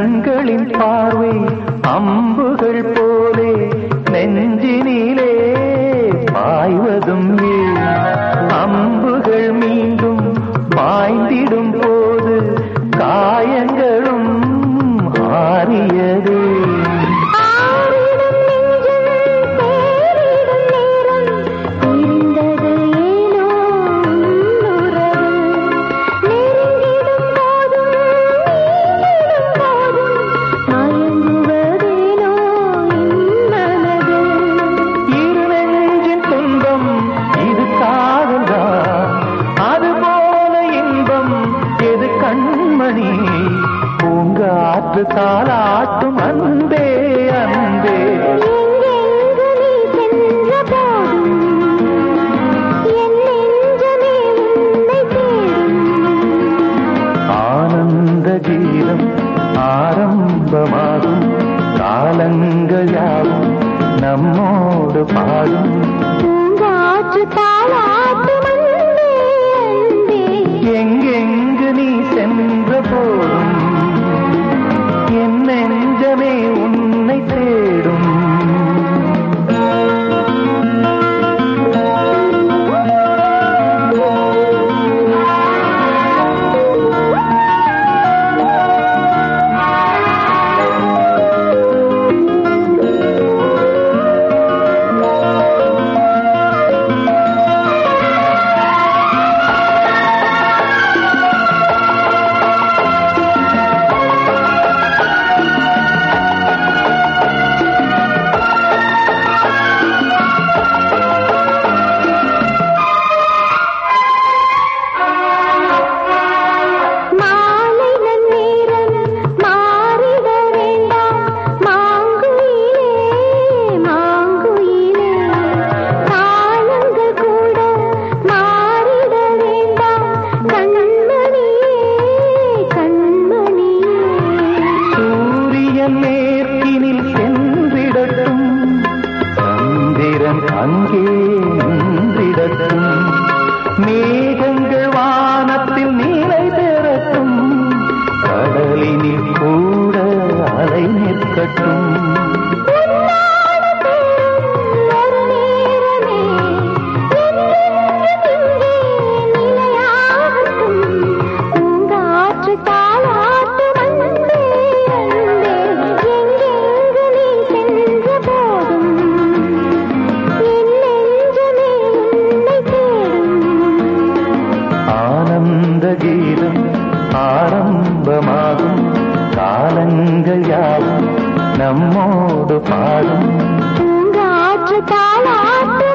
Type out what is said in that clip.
கண்களின் பார்வை அம்புகள் போலே நெஞ்சினிலே பாய்வதும் அம்புகள் மீண்டும் பாய்ந்திடும் போது காயங்களும் ஆறியது. பூங்காற்று தாலாட்டும் அன்பே அன்பே ஆனந்த கீதம் ஆரம்பமாகும் காலங்கள் யாவும் நம்மோடு பாடும் பூங்காற்று தாலாட்டும் அன்பே அன்பே எங்கெங்கு நீ சென்ற போதும் என் நெஞ்சமே உன்னை தேடும். அங்கே நின்றிடட்டும் மேகங்கள் வானத்தில் நீலை பெறட்டும் கடலினில் கூட அலை நிற்கட்டும். கீதம் ஆரம்பமாகும் காலங்கள் யாவும் நம்மோடு பாடும் பூங்காற்று தாலாட்டு